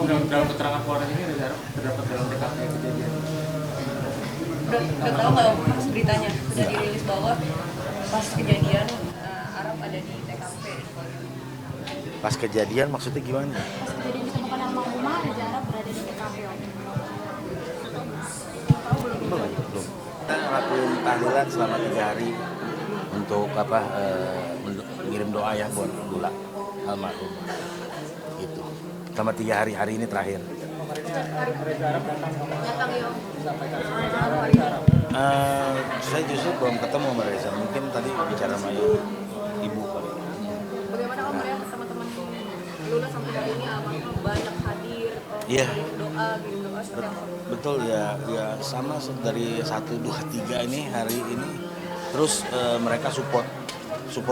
Dalam keterangan Polres ini terdapat dalam TKP kejadian. Udah tahu nggak Om, pas beritanya udah dirilis bahwa pas kejadian Arab ada di TKP. Pas kejadian maksudnya gimana? Pas kejadian ditemukan almarhumah ada jarak berada di TKP Om. Belum. Kita ngelakuin tahlilan selama 3 hari untuk mengirim doa ya buat Lula almarhum. Gitu. Selama 3 hari, hari ini terakhir. Datang ya Om. Saya justru belum ketemu sama Reza. Mungkin tadi bicara sama ibu kali. Bagaimana Om melihat teman-teman Lula sampai hari ini almarhum banyak hadir, Iya. doa seperti apa? Betul ya sama dari 1, 2, 3 ini hari ini terus mereka support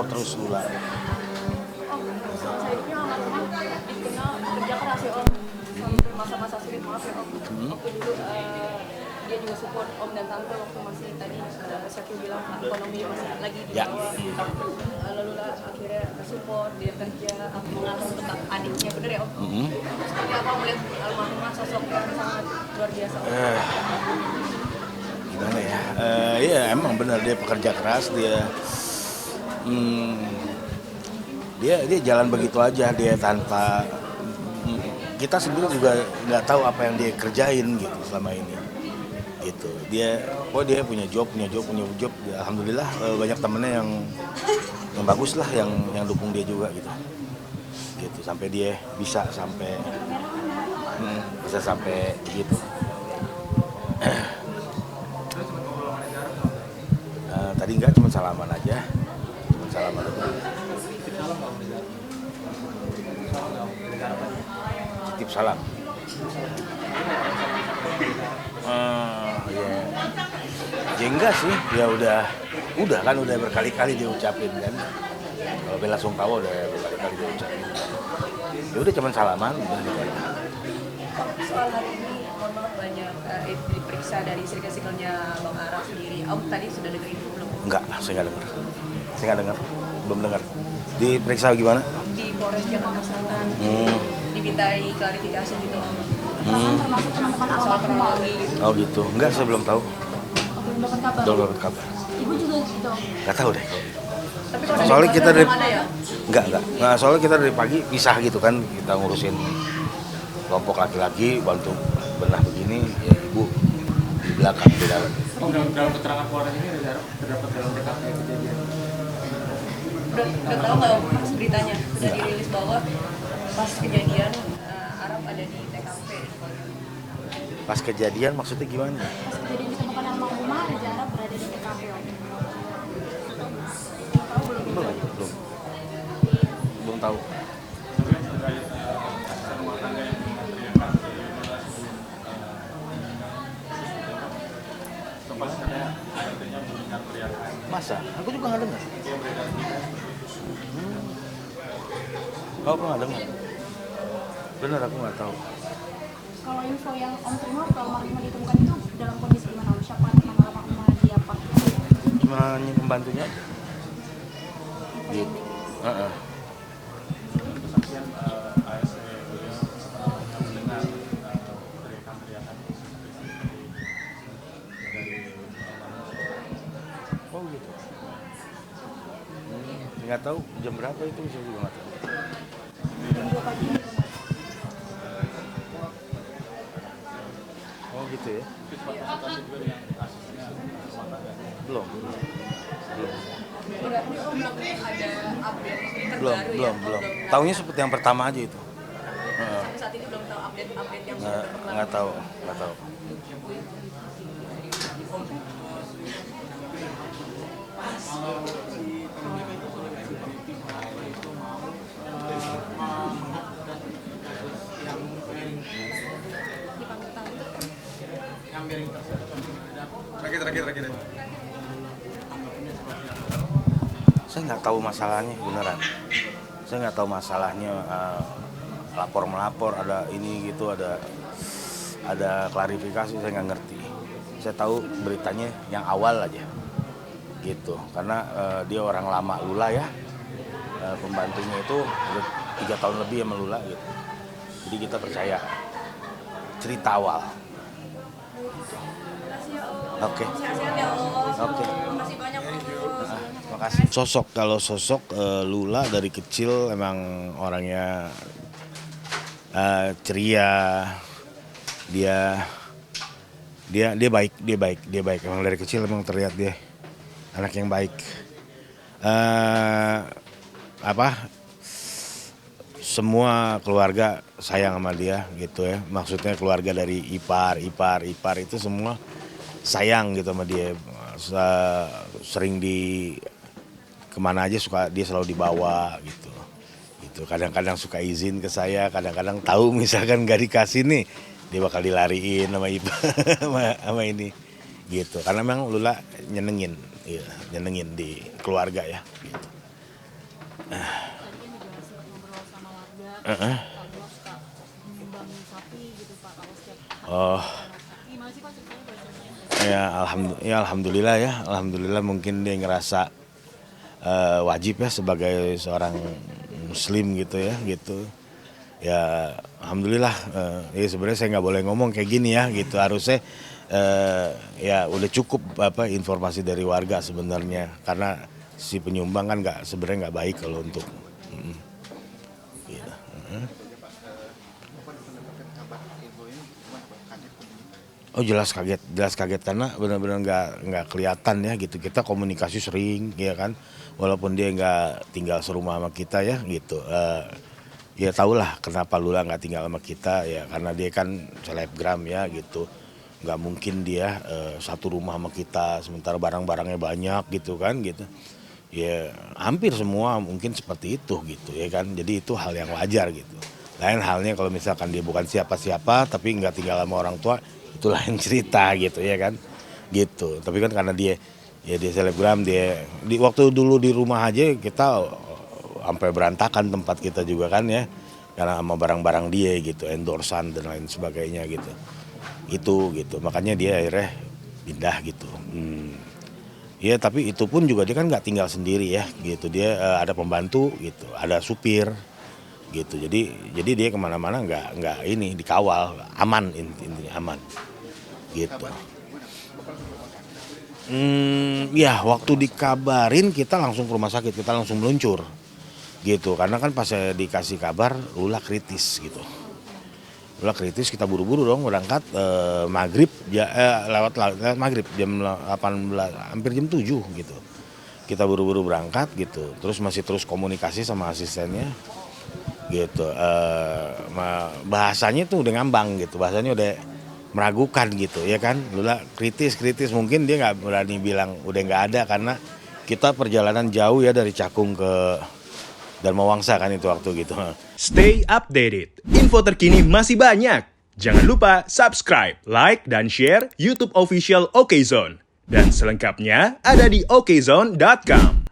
terus Lula. Om, selama hidupnya almarhum dikenal kerja keras ya Om. Sampai masa-masa sulit, maaf ya Om. Waktu dulu dia juga support Om dan Tante waktu masih tadi Syakir bilang ekonomi masih lagi di bawah. Lalu akhirnya support, dia kerja, mengatur tentang adiknya, bener ya Om? Seperti apa melihat almarhumah sosok yang sangat luar biasa Om? Gimana ya? Iya emang benar dia pekerja keras, dia jalan begitu aja, dia tanpa kita sendiri juga nggak tahu apa yang dia kerjain gitu selama ini gitu. Dia punya job. Alhamdulillah banyak temennya yang bagus lah yang dukung dia juga gitu sampai dia bisa sampai begitu. Tadi enggak, cuma salaman aja. Titip salam. Ya enggak sih, ya udah berkali-kali dia ucapin kan. Kalau bela sungkawa udah berkali-kali dia ucapin. Ya udah cuma salaman udah gitu aja. Soal hari ini, mohon maaf banyak diperiksa dari circle-nya Bang Araf sendiri. Om tadi sudah dengerin belum? Enggak, saya nggak dengar. Belum dengar. Diperiksa gimana? Di Polres Jakarta Selatan dimintai klarifikasi gitu Om. Termasuk teman-teman Soal almarhum. kronologi gitu. Oh gitu. Enggak, saya belum tahu. Belum dapat kabar. Belum dapat kabar. Ibu juga gitu Om. Nggak tahu deh. Tapi kalau Soalnya dari kita Polres dari belum ada ya? Enggak. Nah, soalnya kita dari pagi pisah gitu kan, kita ngurusin kelompok laki-laki, bantu benah begini, ya ibu di belakang di dalam. Dalam keterangan Polres ini terdapat dalam TKP kejadian. Udah tahu nggak Om, pas beritanya udah dirilis bahwa pas kejadian Arab ada di TKP. Pas kejadian maksudnya gimana? Pas kejadian ditemukan almarhumah ada jarak berada di TKP Om. Belum tahu. Masa? Aku juga nggak dengar. Kau nggak dengar? Bener, aku nggak tahu. Kalau info yang Om terima kalau almarhumah ditemukan itu dalam kondisi gimana Om? Siapa nama almarhumah dia apa? Cuma hanya pembantunya. Gitu. Kesaksian ASE beliau mendengar teriakan-teriakan dari Oh gitu. Nggak tahu jam berapa itu, saya juga nggak tahu. Jam 2 pagi. Oh gitu ya. partisipasi juga dengan asisnya rumah tangga. Belum. Berarti Om belum ada update terbaru ya? Belum. Taunya seperti yang pertama aja itu. Sampai saat ini belum tahu update yang sudah terbaru. Nggak tahu. Terakhir. Saya nggak tahu masalahnya beneran. Saya nggak tahu masalahnya lapor ada ini gitu, ada klarifikasi, saya nggak ngerti. Saya tahu beritanya yang awal aja gitu, karena dia orang lama Lula ya, pembantunya itu udah 3 tahun lebih sama Lula gitu. Jadi kita percaya cerita awal. Oke. Sehat-sehat ya Om. Oke. Masih banyak Om. Makasih. Sosok Lula dari kecil emang orangnya ceria. Dia baik. Emang dari kecil emang terlihat dia anak yang baik. Semua keluarga sayang sama dia gitu ya. Maksudnya keluarga dari ipar itu semua sayang gitu sama dia. Sering kemana aja dia selalu dibawa gitu. Kadang-kadang suka izin ke saya, kadang-kadang tahu misalkan gak dikasih nih, dia bakal dilariin sama ibu sama ini gitu. Karena memang Lula nyenengin di keluarga ya gitu. Tadi kan juga sempat ngobrol sama warga, Pak Lula suka menyumbang sapi gitu Pak, kalau setiap Oh. Gimana sih Pak ceritanya biasanya? Alhamdulillah mungkin dia ngerasa wajib ya sebagai seorang muslim gitu ya gitu. Ya alhamdulillah, ya sebenarnya saya nggak boleh ngomong kayak gini ya gitu, harusnya ya udah cukup informasi dari warga sebenarnya, karena si penyumbang kan sebenarnya nggak baik kalau untuk gitu. Oh jelas kaget karena benar-benar nggak kelihatan ya gitu. Kita komunikasi sering ya kan, walaupun dia nggak tinggal serumah sama kita ya gitu. Ya tahulah kenapa Lula nggak tinggal sama kita ya, karena dia kan selebgram ya gitu. Nggak mungkin dia satu rumah sama kita sementara barang-barangnya banyak gitu kan gitu. Ya hampir semua mungkin seperti itu gitu ya kan. Jadi itu hal yang wajar gitu. Lain halnya kalau misalkan dia bukan siapa-siapa tapi nggak tinggal sama orang tua, itu lain cerita gitu ya kan gitu. Tapi kan karena dia selebgram, dia waktu dulu di rumah aja kita sampai berantakan tempat kita juga kan ya, karena sama barang-barang dia gitu, endorsan dan lain sebagainya gitu. Itu gitu, makanya dia akhirnya pindah gitu. Ya tapi itu pun juga dia kan nggak tinggal sendiri ya gitu, dia ada pembantu gitu, ada supir gitu. Jadi dia kemana-mana nggak ini dikawal, aman, intinya aman gitu. Ya waktu dikabarin kita langsung ke rumah sakit, kita langsung meluncur gitu, karena kan pas saya dikasih kabar Lula kritis gitu. Lula kritis, kita buru-buru dong berangkat maghrib lewat maghrib jam 18 hampir jam 7 gitu. Kita buru-buru berangkat gitu, terus masih terus komunikasi sama asistennya gitu. Bahasanya tuh udah ngambang gitu, bahasanya udah meragukan gitu ya kan. Lula kritis mungkin dia nggak berani bilang udah nggak ada, karena kita perjalanan jauh ya dari Cakung ke Dharmawangsa kan itu waktu gitu. Stay updated, info terkini masih banyak. Jangan lupa subscribe, like, dan share YouTube official OKZone. Dan selengkapnya ada di okezone.com.